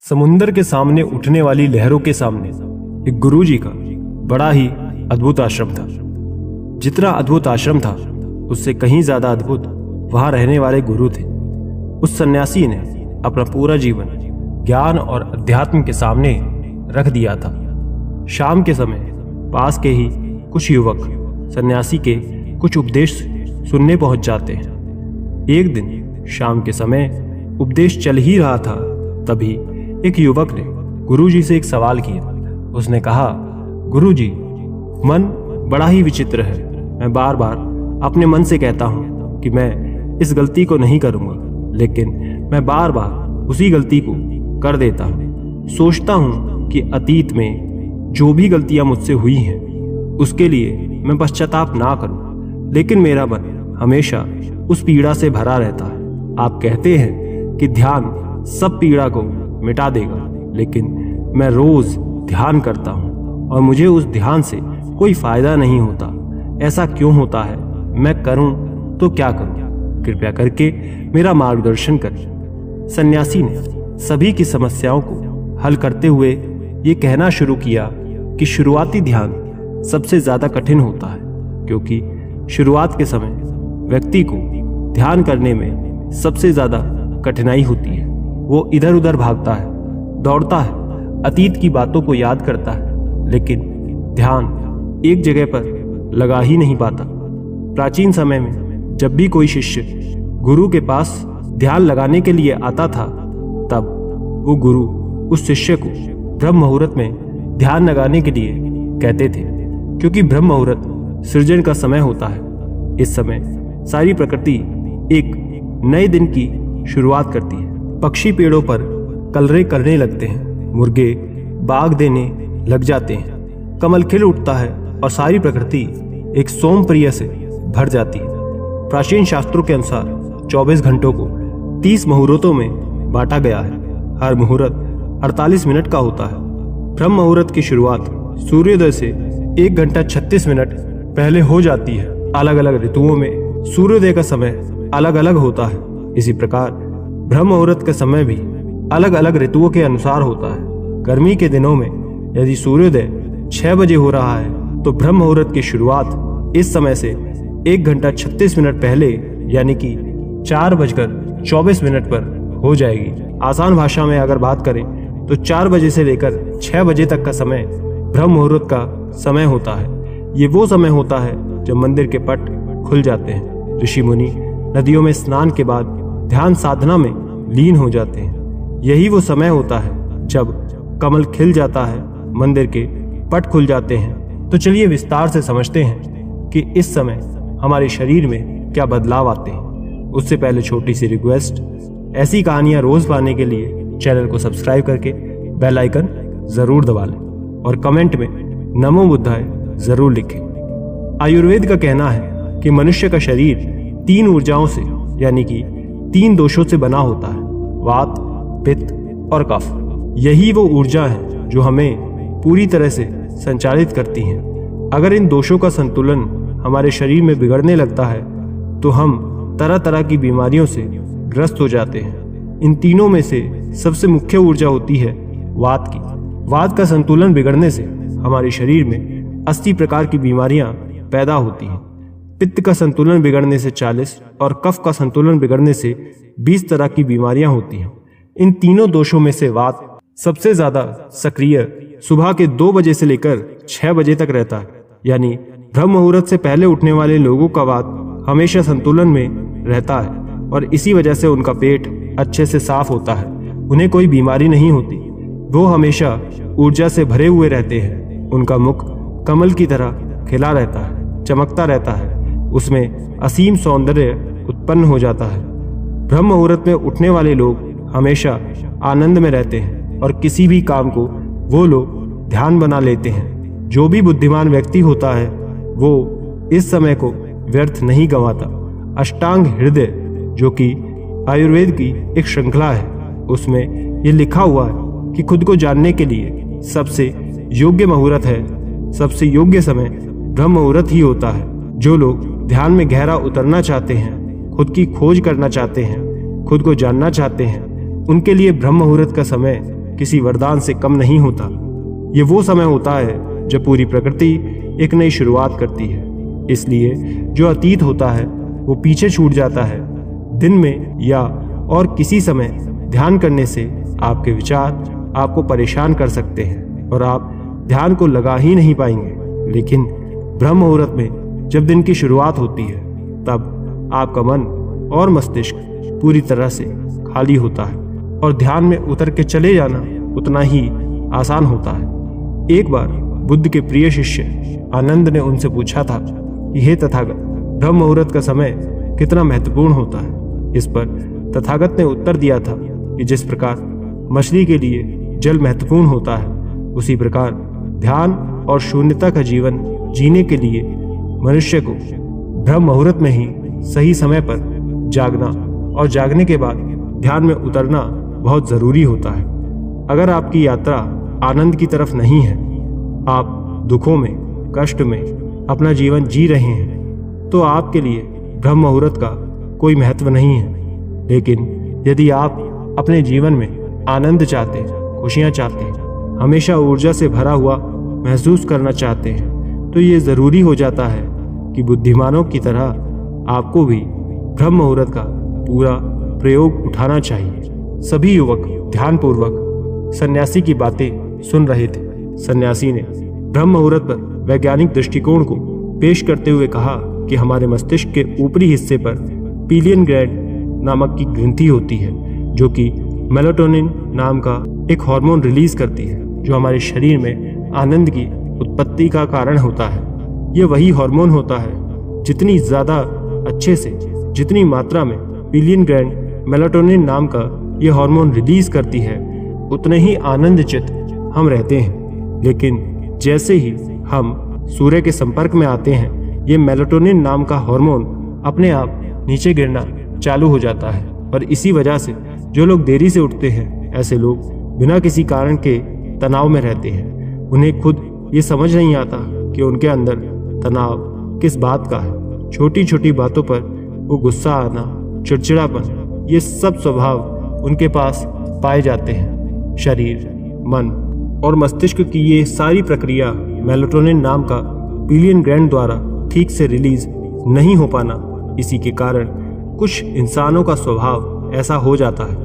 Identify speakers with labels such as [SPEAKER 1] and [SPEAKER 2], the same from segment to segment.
[SPEAKER 1] समुंदर के सामने उठने वाली लहरों के सामने एक गुरुजी का बड़ा ही अद्भुत आश्रम था। जितना अद्भुत आश्रम था उससे कहीं ज्यादा अद्भुत वहां रहने वाले गुरु थे। उस सन्यासी ने अपना पूरा जीवन ज्ञान और अध्यात्म के सामने रख दिया था। शाम के समय पास के ही कुछ युवक सन्यासी के कुछ उपदेश सुनने पहुंच जाते हैं। एक दिन शाम के समय उपदेश चल ही रहा था, तभी एक युवक ने गुरुजी से एक सवाल किया। उसने कहा, गुरुजी, मन बड़ा ही विचित्र है। मैं बार बार अपने मन से कहता हूं कि मैं इस गलती को नहीं करूंगा, लेकिन मैं बार बार उसी गलती को कर देता हूं। सोचता हूं कि अतीत में जो भी गलतियां मुझसे हुई हैं उसके लिए मैं पश्चाताप ना करूं, लेकिन मेरा मन हमेशा उस पीड़ा से भरा रहता है। आप कहते हैं कि ध्यान सब पीड़ा को मिटा देगा, लेकिन मैं रोज ध्यान करता हूं और मुझे उस ध्यान से कोई फायदा नहीं होता। ऐसा क्यों होता है? मैं करूं तो क्या करूं? कृपया करके मेरा मार्गदर्शन करें। सन्यासी ने सभी की समस्याओं को हल करते हुए ये कहना शुरू किया कि शुरुआती ध्यान सबसे ज्यादा कठिन होता है, क्योंकि शुरुआत के समय व्यक्ति को ध्यान करने में सबसे ज्यादा कठिनाई होती है। वो इधर उधर भागता है, दौड़ता है, अतीत की बातों को याद करता है, लेकिन ध्यान एक जगह पर लगा ही नहीं पाता। प्राचीन समय में जब भी कोई शिष्य गुरु के पास ध्यान लगाने के लिए आता था, तब वो गुरु उस शिष्य को ब्रह्म मुहूर्त में ध्यान लगाने के लिए कहते थे, क्योंकि ब्रह्म मुहूर्त सृजन का समय होता है। इस समय सारी प्रकृति एक नए दिन की शुरुआत करती है। पक्षी पेड़ों पर कलरव करने लगते हैं, मुर्गे बाग देने लग जाते हैं, कमल खिल उठता है और सारी प्रकृति एक सोमप्रिय से भर जाती है। प्राचीन शास्त्रों के अनुसार 24 घंटों को 30 मुहूर्तों में बांटा गया है। हर मुहूर्त 48 मिनट का होता है। ब्रह्म मुहूर्त की शुरुआत सूर्योदय से 1 घंटा 36 मिनट पहले हो जाती है। अलग अलग ऋतुओं में सूर्योदय का समय अलग अलग होता है। इसी प्रकार ब्रह्म मुहूर्त का समय भी अलग अलग ऋतुओं के अनुसार होता है। गर्मी के दिनों में यदि सूर्योदय 6 बजे हो रहा है तो ब्रह्म मुहूर्त की शुरुआत इस समय से 1 घंटा 36 मिनट पहले यानी कि 4:24 पर हो जाएगी। आसान भाषा में अगर बात करें तो 4 बजे से लेकर 6 बजे तक का समय ब्रह्म मुहूर्त का समय होता है। ये वो समय होता है जब मंदिर के पट खुल जाते हैं। ऋषि मुनि नदियों में स्नान के बाद ध्यान साधना में लीन हो जाते हैं। यही वो समय होता है जब कमल खिल जाता है, मंदिर के पट खुल जाते हैं। तो चलिए विस्तार से समझते हैं कि इस समय हमारे शरीर में क्या बदलाव आते हैं। उससे पहले छोटी सी रिक्वेस्ट, ऐसी कहानियां रोज पाने के लिए चैनल को सब्सक्राइब करके बेल आइकन जरूर दबा लें और कमेंट में नमो बुद्धाय जरूर लिखें। आयुर्वेद का कहना है कि मनुष्य का शरीर 3 ऊर्जाओं से यानी कि 3 दोषों से बना होता है, वात, पित्त और कफ। यही वो ऊर्जा है जो हमें पूरी तरह से संचालित करती हैं। अगर इन दोषों का संतुलन हमारे शरीर में बिगड़ने लगता है तो हम तरह तरह की बीमारियों से ग्रस्त हो जाते हैं। इन तीनों में से सबसे मुख्य ऊर्जा होती है वात की। वात का संतुलन बिगड़ने से हमारे शरीर में 80 प्रकार की बीमारियां पैदा होती हैं। पित्त का संतुलन बिगड़ने से 40 और कफ का संतुलन बिगड़ने से 20 तरह की बीमारियां होती हैं। इन तीनों दोषों में से वात सबसे ज्यादा सक्रिय सुबह के 2 बजे से लेकर 6 बजे तक रहता है। यानी ब्रह्म मुहूर्त से पहले उठने वाले लोगों का वात हमेशा संतुलन में रहता है और इसी वजह से उनका पेट अच्छे से साफ होता है। उन्हें कोई बीमारी नहीं होती। वो हमेशा ऊर्जा से भरे हुए रहते हैं। उनका मुख कमल की तरह खिला रहता है, चमकता रहता है, उसमें असीम सौंदर्य उत्पन्न हो जाता है। ब्रह्म मुहूर्त में उठने वाले लोग हमेशा आनंद में रहते हैं और किसी भी काम को वो लोग ध्यान बना लेते हैं। जो भी बुद्धिमान व्यक्ति होता है वो इस समय को व्यर्थ नहीं गंवाता। अष्टांग हृदय, जो कि आयुर्वेद की एक श्रृंखला है, उसमें ये लिखा हुआ है कि खुद को जानने के लिए सबसे योग्य मुहूर्त है, सबसे योग्य समय ब्रह्म मुहूर्त ही होता है। जो लोग ध्यान में गहरा उतरना चाहते हैं, खुद की खोज करना चाहते हैं, खुद को जानना चाहते हैं, उनके लिए ब्रह्म मुहूर्त का समय किसी वरदान से कम नहीं होता। ये वो समय होता है जब पूरी प्रकृति एक नई शुरुआत करती है। इसलिए जो अतीत होता है वो पीछे छूट जाता है। दिन में या और किसी समय ध्यान करने से आपके विचार आपको परेशान कर सकते हैं और आप ध्यान को लगा ही नहीं पाएंगे। लेकिन ब्रह्म मुहूर्त में जब दिन की शुरुआत होती है तब आपका मन और मस्तिष्क पूरी तरह से खाली होता है और ध्यान में उतर के चले जाना उतना ही आसान होता है। एक बार बुद्ध के प्रिय शिष्य आनंद ने उनसे पूछा था कि हे तथागत, ब्रह्म मुहूर्त का समय कितना महत्वपूर्ण होता है। इस पर तथागत ने उत्तर दिया था कि जिस प्रकार मछली के लिए जल महत्वपूर्ण होता है, उसी प्रकार ध्यान और शून्यता का जीवन जीने के लिए मनुष्य को ब्रह्म मुहूर्त में ही सही समय पर जागना और जागने के बाद ध्यान में उतरना बहुत जरूरी होता है। अगर आपकी यात्रा आनंद की तरफ नहीं है, आप दुखों में, कष्ट में अपना जीवन जी रहे हैं, तो आपके लिए ब्रह्म मुहूर्त का कोई महत्व नहीं है। लेकिन यदि आप अपने जीवन में आनंद चाहते हैं, खुशियां चाहते हैं, हमेशा ऊर्जा से भरा हुआ महसूस करना चाहते हैं, तो ये जरूरी हो जाता है कि बुद्धिमानों की तरह आपको भी ब्रह्म मुहूर्त का पूरा प्रयोग उठाना चाहिए। सभी युवक ध्यानपूर्वक सन्यासी की बातें सुन रहे थे। सन्यासी ने ब्रह्म मुहूर्त पर वैज्ञानिक दृष्टिकोण को पेश करते हुए कहा कि हमारे मस्तिष्क के ऊपरी हिस्से पर पिलियन ग्लैंड नामक की ग्रंथि होती है, जो कि मेलाटोनिन नाम का एक हार्मोन रिलीज करती है, जो हमारे शरीर में आनंद की उत्पत्ति का कारण होता है। ये वही हार्मोन होता है जितनी ज्यादा अच्छे से, जितनी मात्रा में पिलियन ग्लैंड मेलाटोनिन नाम का ये हार्मोन रिलीज करती है, उतने ही आनंदचित हम रहते हैं। लेकिन जैसे ही हम सूर्य के संपर्क में आते हैं, ये मेलाटोनिन नाम का हार्मोन अपने आप नीचे गिरना चालू हो जाता है। और इसी वजह से जो लोग देरी से उठते हैं, ऐसे लोग बिना किसी कारण के तनाव में रहते हैं। उन्हें खुद ये समझ नहीं आता कि उनके अंदर तनाव किस बात का है। छोटी छोटी बातों पर वो गुस्सा आना, चिड़चिड़ापन, ये सब स्वभाव उनके पास पाए जाते हैं। शरीर, मन और मस्तिष्क की ये सारी प्रक्रिया मेलाटोनिन नाम का पिलियन ग्लैंड द्वारा ठीक से रिलीज नहीं हो पाना, इसी के कारण कुछ इंसानों का स्वभाव ऐसा हो जाता है।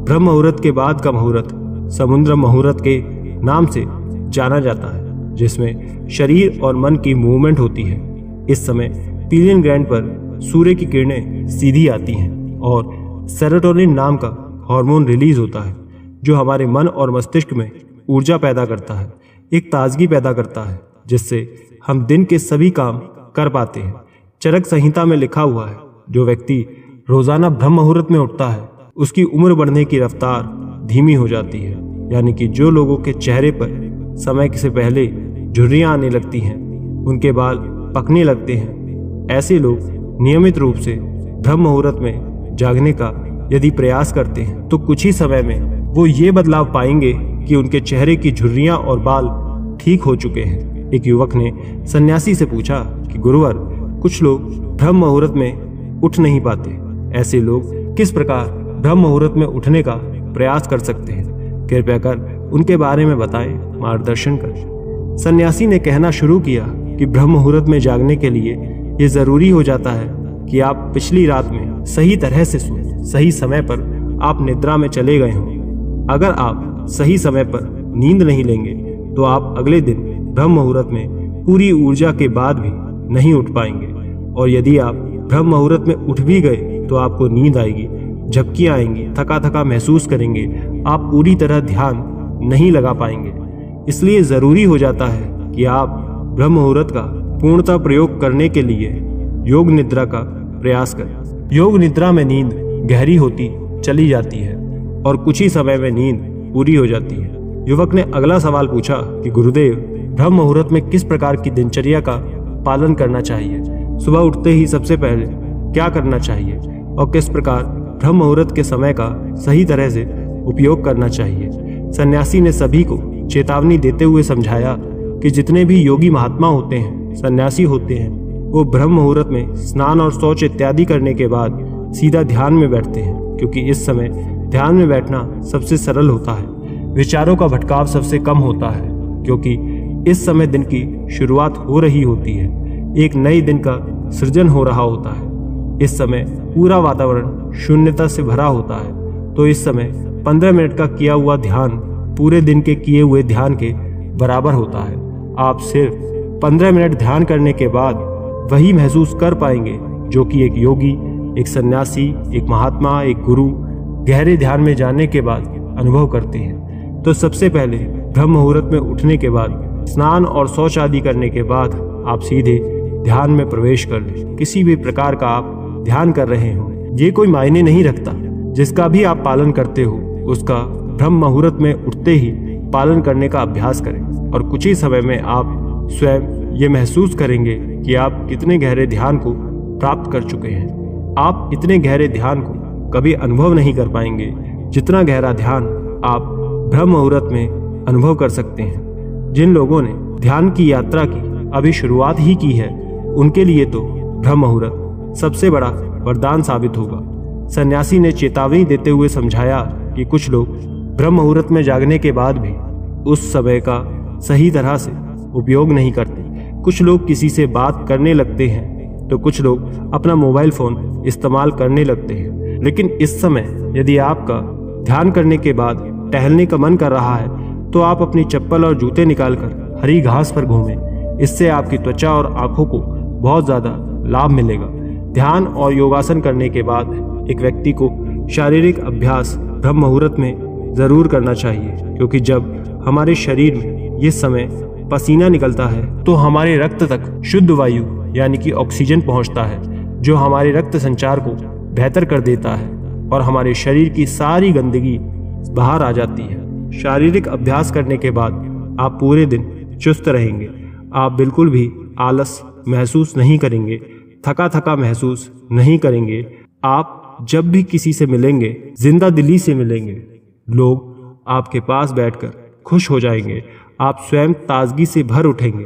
[SPEAKER 1] ब्रह्म मुहूर्त के बाद का मुहूर्त समुद्र मुहूर्त के नाम से जाना जाता है, जिसमें शरीर और मन की मूवमेंट होती है। इस समय पिलियन ग्लैंड पर सूर्य की किरणें सीधी आती हैं और सेरोटोनिन नाम का हार्मोन रिलीज होता है, जो हमारे मन और मस्तिष्क में ऊर्जा पैदा करता है, एक ताजगी पैदा करता है, जिससे हम दिन के सभी काम कर पाते हैं। चरक संहिता में लिखा हुआ है, जो व्यक्ति रोजाना ब्रह्म मुहूर्त में उठता है, उसकी उम्र बढ़ने की रफ्तार धीमी हो जाती है। यानी कि जो लोगों के चेहरे पर समय से पहले झुर्रियां आने लगती हैं, उनके बाल पकने लगते हैं, ऐसे लोग नियमित रूप से ब्रह्म मुहूर्त में जागने का यदि प्रयास करते हैं, तो कुछ ही समय में वो ये बदलाव पाएंगे कि उनके चेहरे की झुर्रियां और बाल ठीक हो चुके हैं। एक युवक ने सन्यासी से पूछा कि गुरुवर, कुछ लोग ब्रह्म मुहूर्त में उठ नहीं पाते, ऐसे लोग किस प्रकार ब्रह्म मुहूर्त में उठने का प्रयास कर सकते हैं? कृपया कर उनके बारे में बताएं, मार्गदर्शन करें। सन्यासी ने कहना शुरू किया कि ब्रह्म मुहूर्त में जागने के लिए ये जरूरी हो जाता है कि आप पिछली रात में सही तरह से सोएं, सही समय पर आप निद्रा में चले गए हों। अगर आप सही समय पर नींद नहीं लेंगे तो आप अगले दिन ब्रह्म मुहूर्त में पूरी ऊर्जा के बाद भी नहीं उठ पाएंगे। और यदि आप ब्रह्म मुहूर्त में उठ भी गए तो आपको नींद आएगी, झपकियां आएंगी, थका थका महसूस करेंगे, आप पूरी तरह ध्यान नहीं लगा पाएंगे। इसलिए जरूरी हो जाता है कि आप ब्रह्म मुहूर्त का पूर्णतः प्रयोग करने के लिए योग निद्रा का प्रयास करें। योग निद्रा में नींद गहरी होती चली जाती है और कुछ ही समय में नींद पूरी हो जाती है। युवक ने अगला सवाल पूछा कि गुरुदेव, ब्रह्म मुहूर्त में किस प्रकार की दिनचर्या का पालन करना चाहिए? सुबह उठते ही सबसे पहले क्या करना चाहिए और किस प्रकार ब्रह्म मुहूर्त के समय का सही तरह से उपयोग करना चाहिए? सन्यासी ने सभी को चेतावनी देते हुए समझाया कि जितने भी योगी महात्मा होते हैं, सन्यासी होते हैं, वो ब्रह्म मुहूर्त में स्नान और शौच इत्यादि करने के बाद सीधा ध्यान में बैठते हैं, क्योंकि इस समय ध्यान में बैठना सबसे सरल होता है। विचारों का भटकाव सबसे कम होता है, क्योंकि इस समय दिन की शुरुआत हो रही होती है, एक नए दिन का सृजन हो रहा होता है। इस समय पूरा वातावरण शून्यता से भरा होता है, तो इस समय 15 मिनट का किया हुआ ध्यान पूरे दिन के किए हुए ध्यान के बराबर होता है। आप सिर्फ 15 मिनट ध्यान करने के बाद वही महसूस कर पाएंगे जो कि एक योगी, एक सन्यासी, एक महात्मा, एक गुरु गहरे ध्यान में जाने के बाद अनुभव करते हैं। तो सबसे पहले ब्रह्म मुहूर्त में उठने के बाद स्नान और शौच आदि करने के बाद आप सीधे ध्यान में प्रवेश कर लें। किसी भी प्रकार का आप ध्यान कर रहे हो, ये कोई मायने नहीं रखता। जिसका भी आप पालन करते हो उसका ब्रह्म मुहूर्त में उठते ही पालन करने का अभ्यास करें, और कुछ ही समय में आप स्वयं ये महसूस करेंगे कि आप कितने गहरे ध्यान को प्राप्त कर चुके हैं। आप इतने गहरे ध्यान को कभी अनुभव नहीं कर पाएंगे जितना गहरा ध्यान आप ब्रह्म मुहूर्त में अनुभव कर सकते हैं। जिन लोगों ने ध्यान की यात्रा की अभी शुरुआत ही की है, उनके लिए तो ब्रह्म मुहूर्त सबसे बड़ा वरदान साबित होगा। सन्यासी ने चेतावनी देते हुए समझाया कि कुछ लोग ब्रह्म मुहूर्त में जागने के बाद भी उस समय का सही तरह से उपयोग नहीं करते। कुछ लोग किसी से बात करने लगते हैं, तो कुछ लोग अपना मोबाइल फोन इस्तेमाल करने लगते हैं। लेकिन इस समय यदि आपका ध्यान करने के बाद टहलने का मन कर रहा है, तो आप अपनी चप्पल और जूते निकालकर हरी घास पर घूमें। इससे आपकी त्वचा और आंखों को बहुत ज्यादा लाभ मिलेगा। ध्यान और योगासन करने के बाद एक व्यक्ति को शारीरिक अभ्यास ब्रह्म मुहूर्त में जरूर करना चाहिए, क्योंकि जब हमारे शरीर में ये समय पसीना निकलता है तो हमारे रक्त तक शुद्ध वायु यानी कि ऑक्सीजन पहुंचता है, जो हमारे रक्त संचार को बेहतर कर देता है और हमारे शरीर की सारी गंदगी बाहर आ जाती है। शारीरिक अभ्यास करने के बाद आप पूरे दिन चुस्त रहेंगे। आप बिल्कुल भी आलस महसूस नहीं करेंगे, थका थका महसूस नहीं करेंगे। आप जब भी किसी से मिलेंगे जिंदा दिली से मिलेंगे। लोग आपके पास बैठकर खुश हो जाएंगे। आप स्वयं ताजगी से भर उठेंगे।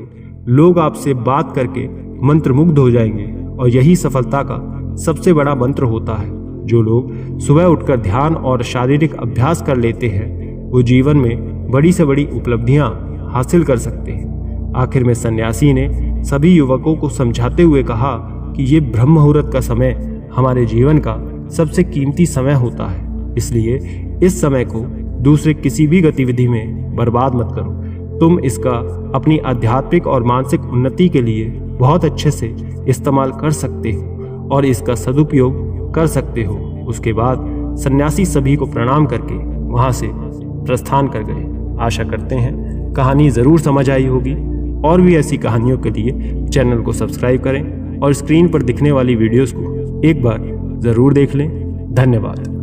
[SPEAKER 1] लोग आपसे बात करके मंत्रमुग्ध हो जाएंगे, और यही सफलता का सबसे बड़ा मंत्र होता है। जो लोग सुबह उठकर ध्यान और शारीरिक अभ्यास कर लेते हैं, वो जीवन में बड़ी से बड़ी उपलब्धियां हासिल कर सकते हैं। आखिर में सन्यासी ने सभी युवकों को समझाते हुए कहा कि ये ब्रह्म मुहूर्त का समय हमारे जीवन का सबसे कीमती समय होता है, इसलिए इस समय को दूसरे किसी भी गतिविधि में बर्बाद मत करो। तुम इसका अपनी आध्यात्मिक और मानसिक उन्नति के लिए बहुत अच्छे से इस्तेमाल कर सकते हो और इसका सदुपयोग कर सकते हो। उसके बाद सन्यासी सभी को प्रणाम करके वहां से प्रस्थान कर गए। आशा करते हैं कहानी जरूर समझ आई होगी। और भी ऐसी कहानियों के लिए चैनल को सब्सक्राइब करें और स्क्रीन पर दिखने वाली वीडियोस को एक बार जरूर देख लें। धन्यवाद।